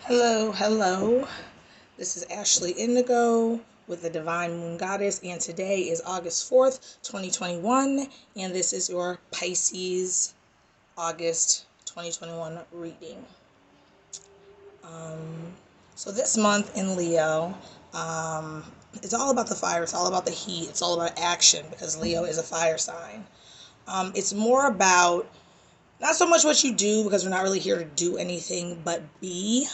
Hello, hello. This is Ashley Indigo with the Divine Moon Goddess, and today is August 4th, 2021, and this is your Pisces August 2021 reading. So this month in Leo, it's all about the fire, it's all about the heat, it's all about action because Leo is a fire sign. It's more about not so much what you do because we're not really here to do anything but be.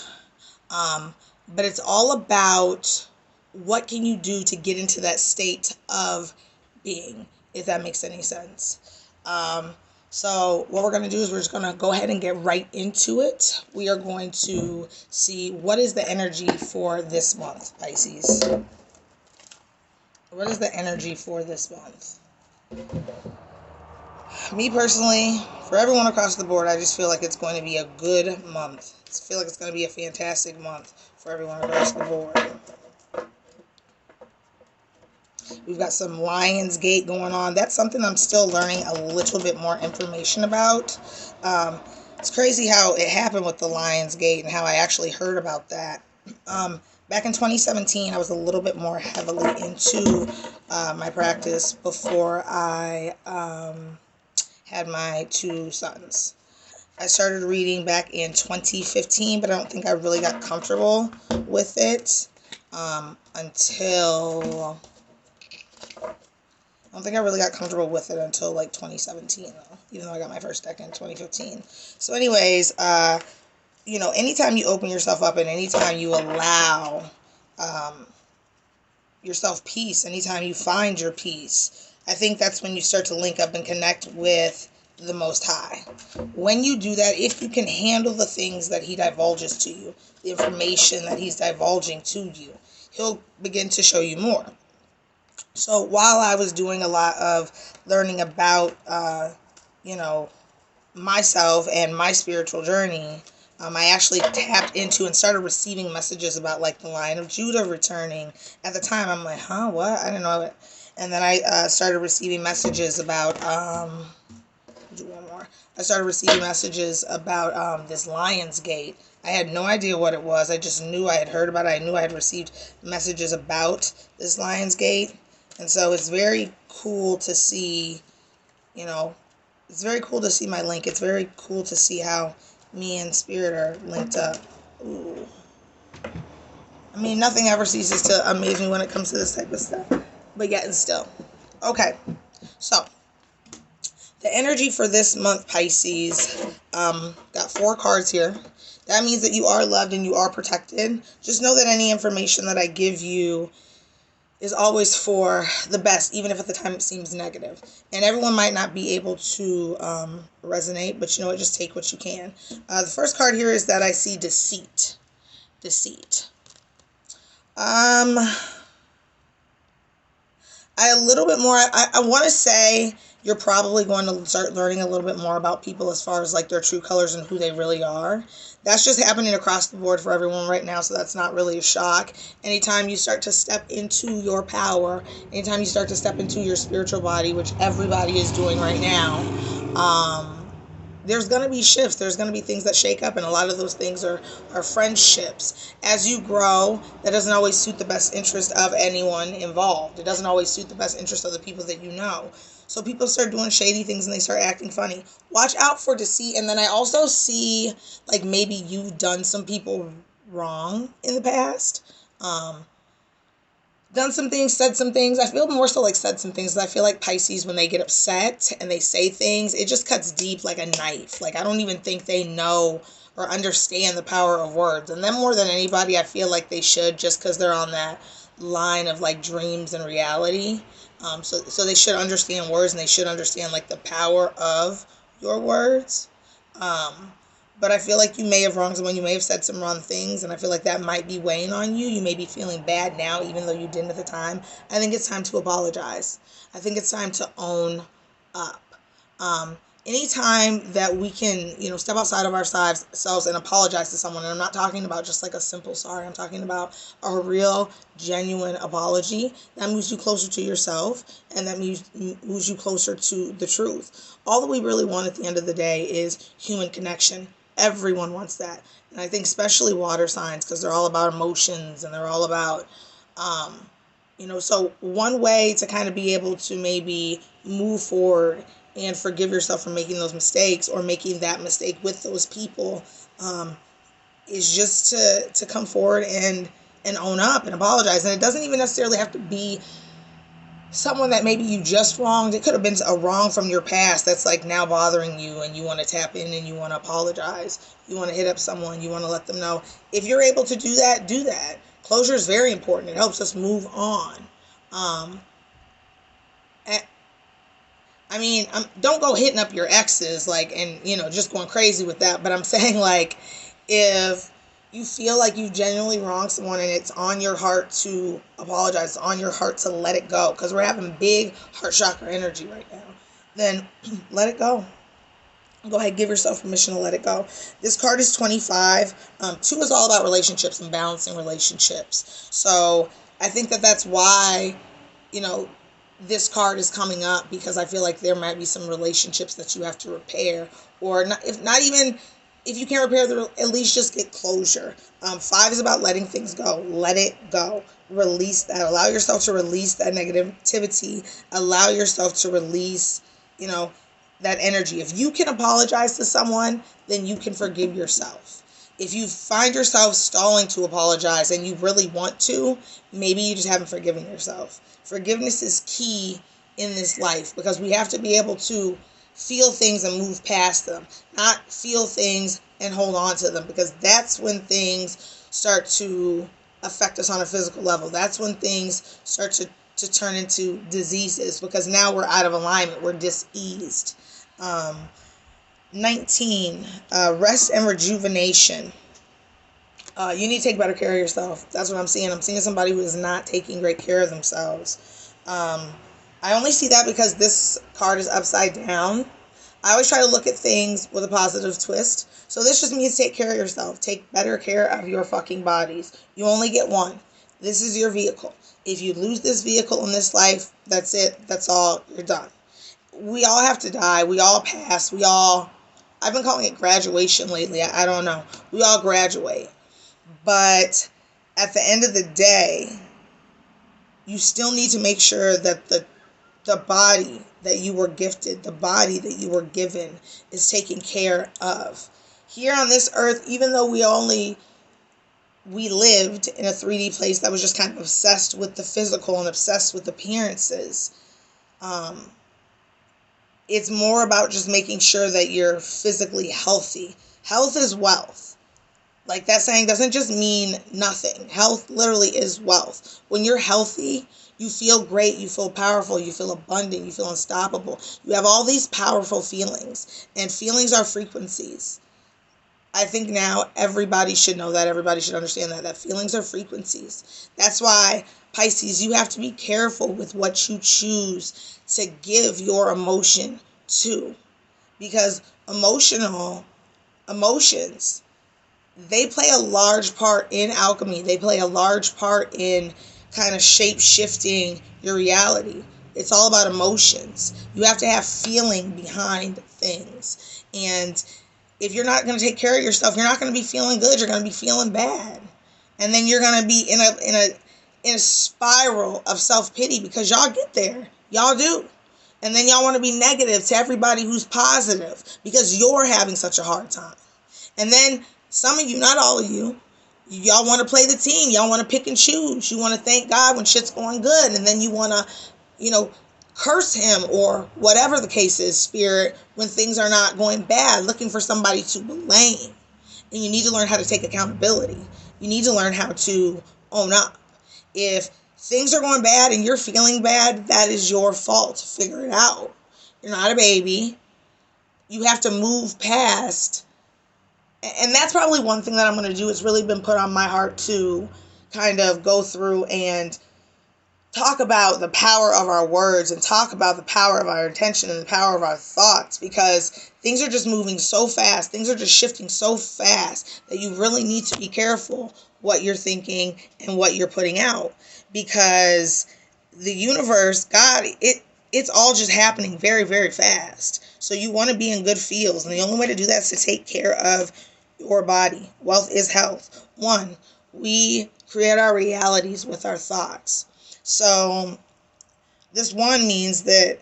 But it's all about what can you do to get into that state of being, if that makes any sense. So what we're going to do is we're just going to go ahead and get right into it. We are going to see what is the energy for this month, Pisces. What is the energy for this month? Me personally, for everyone across the board, I just feel like it's going to be a good month. I feel like it's going to be a fantastic month for everyone across the board. We've got some Lionsgate going on. That's something I'm still learning a little bit more information about. It's crazy how it happened with the Lionsgate and how I actually heard about that. Back in 2017, I was a little bit more heavily into my practice before I had my two sons. I started reading back in 2015, but I don't think I really got comfortable with it until like 2017, though, even though I got my first deck in 2015. So anyways, anytime you open yourself up and anytime you allow yourself peace, anytime you find your peace, I think that's when you start to link up and connect with the Most High. When you do that, if you can handle the things that He divulges to you, the information that He's divulging to you, He'll begin to show you more. So while I was doing a lot of learning about, myself and my spiritual journey, I actually tapped into and started receiving messages about like the Lion of Judah returning. At the time, I'm like, huh, what? I didn't know it. And then I started receiving messages about, do one more. I started receiving messages about this Lionsgate. I had no idea what it was. I just knew I had heard about it. I knew I had received messages about this Lionsgate. And so it's very cool to see, it's very cool to see my link. It's very cool to see how me and Spirit are linked up. Ooh. I mean, nothing ever ceases to amaze me when it comes to this type of stuff. But yet and still. Okay. So, the energy for this month, Pisces, got 4 cards here. That means that you are loved and you are protected. Just know that any information that I give you is always for the best, even if at the time it seems negative. And everyone might not be able to resonate, but you know what? Just take what you can. The first card here is that I see deceit. Deceit. I want to say you're probably going to start learning a little bit more about people as far as like their true colors and who they really are. That's just happening across the board for everyone right now, so that's not really a shock. Anytime you start to step into your power, anytime you start to step into your spiritual body, which everybody is doing right now, there's going to be shifts. There's going to be things that shake up, and a lot of those things are friendships. As you grow, that doesn't always suit the best interest of anyone involved. It doesn't always suit the best interest of the people that you know. So people start doing shady things and they start acting funny. Watch out for deceit. And then I also see like maybe you've done some people wrong in the past. Done some things, said some things. I feel more so like said some things. I feel like Pisces, when they get upset and they say things, it just cuts deep like a knife. Like I don't even think they know or understand the power of words. And then more than anybody, I feel like they should, just because they're on that line of like dreams and reality. So they should understand words, and they should understand like the power of your words. But I feel like you may have wronged someone. You may have said some wrong things, and I feel like that might be weighing on you. You may be feeling bad now, even though you didn't at the time. I think it's time to apologize. I think it's time to own up. Anytime that we can, step outside of ourselves and apologize to someone, and I'm not talking about just like a simple sorry, I'm talking about a real, genuine apology, that moves you closer to yourself, and that moves you closer to the truth. All that we really want at the end of the day is human connection. Everyone wants that. And I think especially water signs, because they're all about emotions and they're all about, um, so one way to kind of be able to maybe move forward and forgive yourself for making those mistakes or making that mistake with those people, is just to come forward and own up and apologize. And it doesn't even necessarily have to be someone that maybe you just wronged. It could have been a wrong from your past that's like now bothering you, and you want to tap in and you want to apologize. You want to hit up someone. You want to let them know. If you're able to do that, do that. Closure is very important. It helps us move on. And, I mean, don't go hitting up your exes, and just going crazy with that. But I'm saying, if you feel like you genuinely wronged someone and it's on your heart to apologize, it's on your heart to let it go, because we're having big heart chakra energy right now, then let it go. Go ahead, give yourself permission to let it go. This card is 25. 2 is all about relationships and balancing relationships. So I think that's why, this card is coming up, because I feel like there might be some relationships that you have to repair, or not, if you can't repair them, at least just get closure. 5 is about letting things go. Let it go. Release that. Allow yourself to release that negativity. Allow yourself to release, that energy. If you can apologize to someone, then you can forgive yourself. If you find yourself stalling to apologize and you really want to, maybe you just haven't forgiven yourself. Forgiveness is key in this life, because we have to be able to feel things and move past them, not feel things and hold on to them, because that's when things start to affect us on a physical level. That's when things start to turn into diseases, because now we're out of alignment. We're diseased. 19, rest and rejuvenation. You need to take better care of yourself. That's what I'm seeing. I'm seeing somebody who is not taking great care of themselves. I only see that because this card is upside down. I always try to look at things with a positive twist. So this just means take care of yourself. Take better care of your fucking bodies. You only get one. This is your vehicle. If you lose this vehicle in this life, that's it. That's all. You're done. We all have to die. We all pass. I've been calling it graduation lately. I don't know. We all graduate. But at the end of the day, you still need to make sure that the body that you were gifted, the body that you were given, is taken care of. Here on this earth, even though we lived in a 3D place that was just kind of obsessed with the physical and obsessed with appearances, it's more about just making sure that you're physically healthy. Health is wealth. Like that saying doesn't just mean nothing. Health literally is wealth. When you're healthy, you feel great, you feel powerful, you feel abundant, you feel unstoppable. You have all these powerful feelings, and feelings are frequencies. I think now everybody should know that. Everybody should understand that feelings are frequencies. That's why, Pisces, you have to be careful with what you choose to give your emotion to, because emotions, they play a large part in alchemy. They play a large part in kind of shape-shifting your reality. It's all about emotions. You have to have feeling behind things. And if you're not going to take care of yourself, you're not going to be feeling good. You're going to be feeling bad. And then you're going to be in a spiral of self-pity, because y'all get there. Y'all do. And then y'all want to be negative to everybody who's positive because you're having such a hard time. And then some of you, not all of you, y'all want to play the team. Y'all want to pick and choose. You want to thank God when shit's going good. And then you want to, curse him or whatever the case is, spirit, when things are not going bad, looking for somebody to blame. And you need to learn how to take accountability. You need to learn how to own up. If things are going bad and you're feeling bad, that is your fault. Figure it out. You're not a baby. You have to move past. And that's probably one thing that I'm going to do. It's really been put on my heart to kind of go through and talk about the power of our words and talk about the power of our intention and the power of our thoughts, because things are just moving so fast. Things are just shifting so fast that you really need to be careful what you're thinking and what you're putting out, because the universe, God, it's all just happening very, very fast. So you want to be in good feels. And the only way to do that is to take care of your body. Wealth is health. One, we create our realities with our thoughts. So this one means that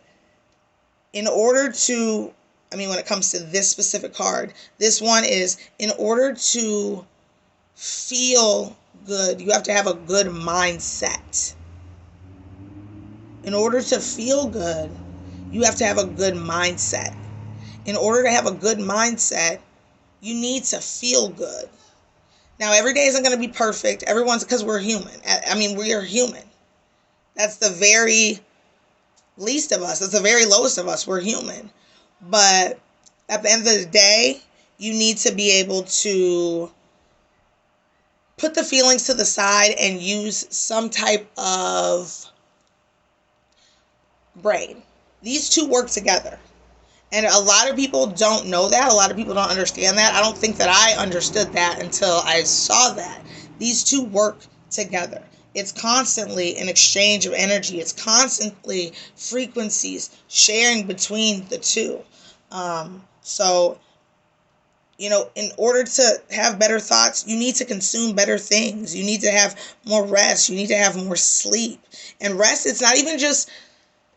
in order to, when it comes to this specific card, this one is in order to feel good, you have to have a good mindset. In order to feel good, you have to have a good mindset. In order to have a good mindset, you need to feel good. Now, every day isn't going to be perfect. Because we're human. We are human. That's the very least of us. That's the very lowest of us. We're human. But at the end of the day, you need to be able to put the feelings to the side and use some type of brain. These two work together. And a lot of people don't know that. A lot of people don't understand that. I don't think that I understood that until I saw that. These two work together. It's constantly an exchange of energy. It's constantly frequencies sharing between the two. So, in order to have better thoughts, you need to consume better things. You need to have more rest. You need to have more sleep. And rest, it's not even just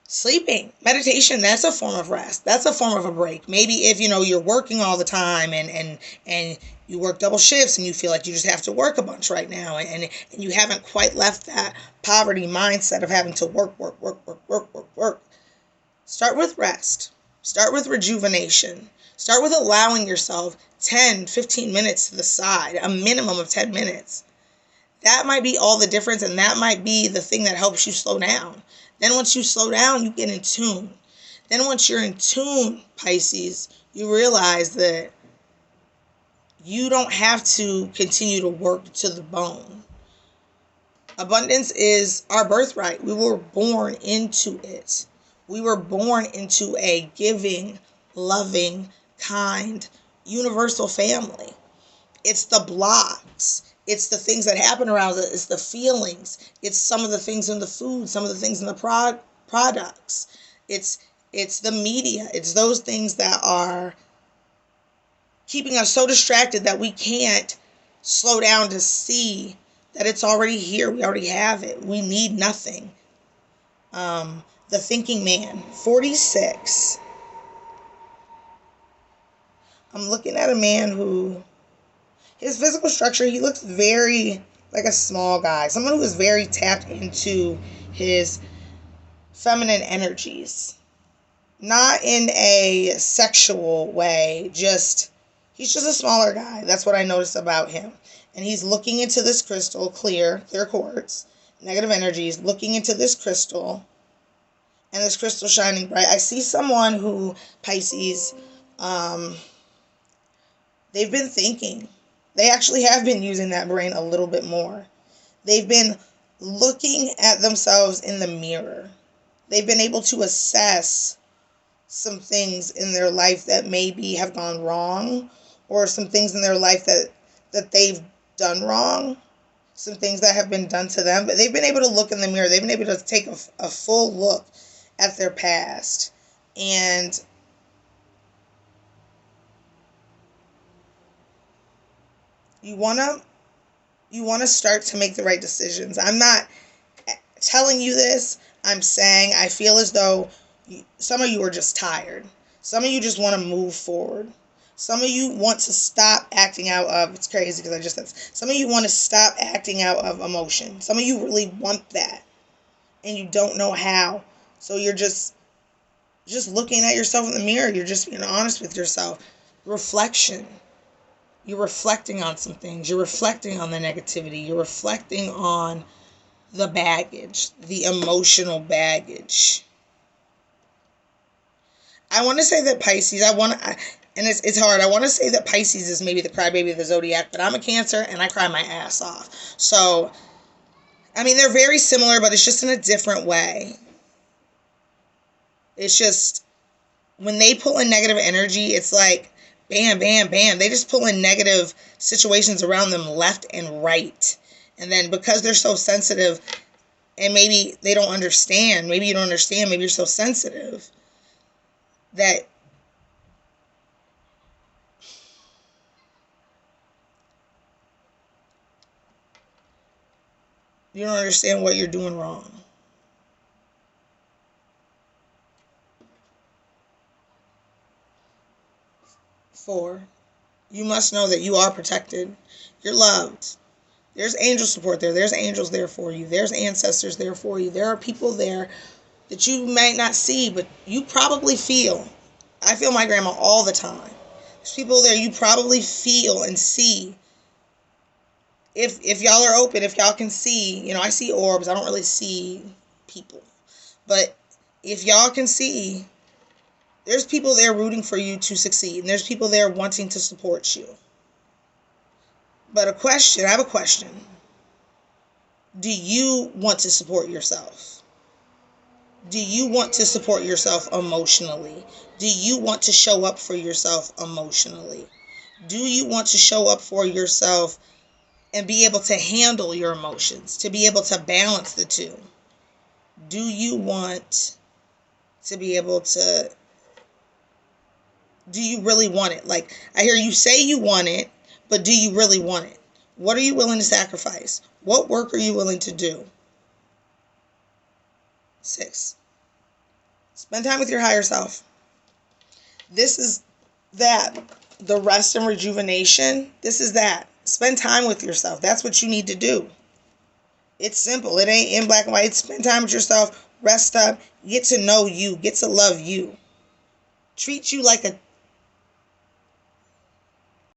sleeping. Meditation, that's a form of rest. That's a form of a break. Maybe if, you're working all the time and you work double shifts and you feel like you just have to work a bunch right now and you haven't quite left that poverty mindset of having to work. Start with rest. Start with rejuvenation. Start with allowing yourself 10, 15 minutes to the side, a minimum of 10 minutes. That might be all the difference, and that might be the thing that helps you slow down. Then once you slow down, you get in tune. Then once you're in tune, Pisces, you realize that you don't have to continue to work to the bone. Abundance is our birthright. We were born into it. We were born into a giving, loving, kind, universal family. It's the blocks. It's the things that happen around it. It's the feelings. It's some of the things in the food, some of the things in the products. It's the media. It's those things that are keeping us so distracted that we can't slow down to see that it's already here. We already have it. We need nothing. The thinking man, 46. I'm looking at a man who, his physical structure, he looks very like a small guy. Someone who is very tapped into his feminine energies. Not in a sexual way, he's just a smaller guy. That's what I noticed about him. And he's looking into this crystal, clear quartz, negative energies, looking into this crystal, and this crystal shining bright. I see someone who, Pisces, they've been thinking. They actually have been using that brain a little bit more. They've been looking at themselves in the mirror. They've been able to assess some things in their life that maybe have gone wrong, or some things in their life that they've done wrong, some things that have been done to them. But they've been able to look in the mirror. They've been able to take a full look at their past. And you want to start to make the right decisions. I'm not telling you this. I'm saying I feel as though some of you are just tired. Some of you just want to move forward. Some of you want to stop acting out of, it's crazy because I just said, some of you want to stop acting out of emotion. Some of you really want that and you don't know how. So you're just looking at yourself in the mirror. You're just being honest with yourself. Reflection. You're reflecting on some things. You're reflecting on the negativity. You're reflecting on the baggage, the emotional baggage. I want to say that Pisces, and it's hard. I want to say that Pisces is maybe the crybaby of the zodiac, but I'm a Cancer and I cry my ass off. So, they're very similar, but it's just in a different way. It's just, when they pull in negative energy, it's like, bam, bam, bam. They just pull in negative situations around them left and right. And then because they're so sensitive, and maybe they don't understand, maybe you don't understand, maybe you're so sensitive, that You don't understand what you're doing wrong. Four, you must know that you are protected. You're loved. There's angel support there. There's angels there for you. There's ancestors there for you. There are people there that you might not see, but you probably feel. I feel my grandma all the time. There's people there you probably feel and see. If y'all are open, if y'all can see, I see orbs. I don't really see people. But if y'all can see, there's people there rooting for you to succeed. And there's people there wanting to support you. But I have a question. Do you want to support yourself? Do you want to support yourself emotionally? Do you want to show up for yourself emotionally? Do you want to show up for yourself and be able to handle your emotions, to be able to balance the two? Do you want to be able to, do you really want it? Like, I hear you say you want it, but do you really want it? What are you willing to sacrifice? What work are you willing to do? 6, spend time with your higher self. This is that. The rest and rejuvenation, this is that. Spend time with yourself. That's what you need to do. It's simple. It ain't in black and white. Spend time with yourself. Rest up. Get to know you. Get to love you. Treat you like a